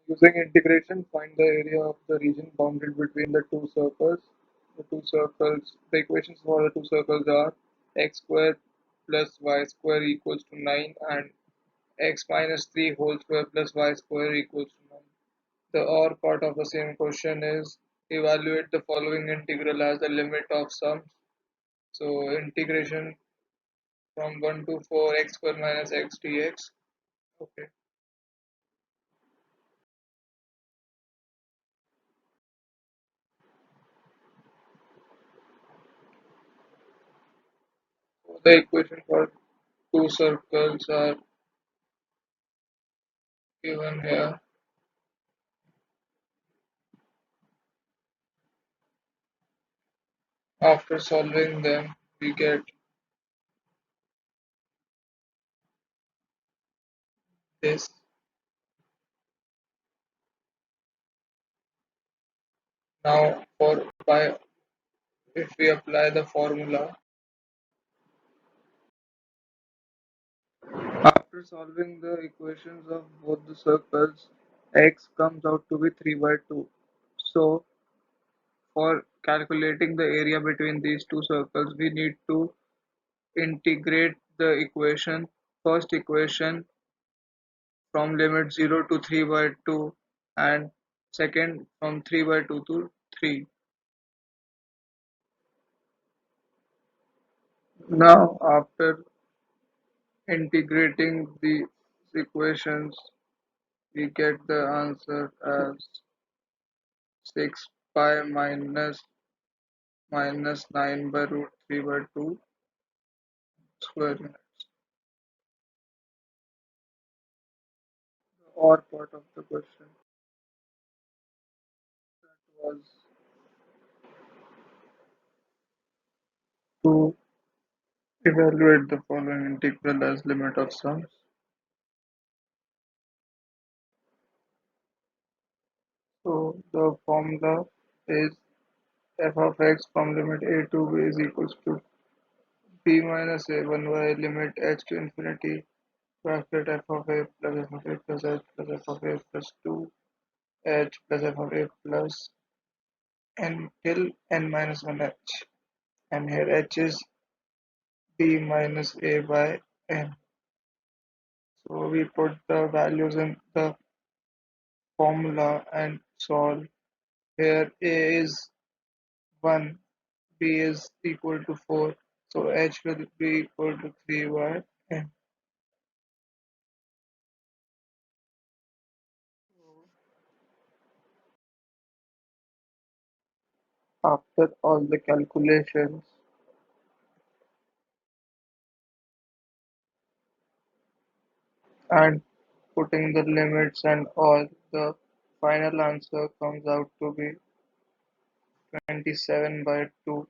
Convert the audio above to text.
Using integration, find the area of the region bounded between the two circles. The equations for the two circles are x squared plus y square equals to 9 and x minus 3 whole square plus y square equals to 9. The or part of the same question is evaluate the following integral as the limit of sums. So integration from 1 to 4 x square minus x dx. Okay. So the equation for two circles are given here. After solving them, we get this. Now, if we apply the formula, after solving the equations of both the circles, x comes out to be 3 by 2. So, for calculating the area between these two circles, we need to integrate the equation, first equation from limit 0 to 3 by 2 and second from 3 by 2 to 3. Now, after integrating these equations, we get the answer as 6 pi minus 9 by root 3 by 2 square units. Or part of the question was to evaluate the following integral as limit of sums. So the formula is f of x from limit a to b is equals to b minus a 1 by limit h to infinity bracket f of a plus f of a plus h plus f of a plus 2 h plus f of a plus n till n minus 1 h, and here h is b minus a by n. So we put the values in the formula and solve. Here a is 1, b is equal to 4, so h will be equal to 3 by n. After all the calculations and putting the limits and all, the final answer comes out to be 27 by 2.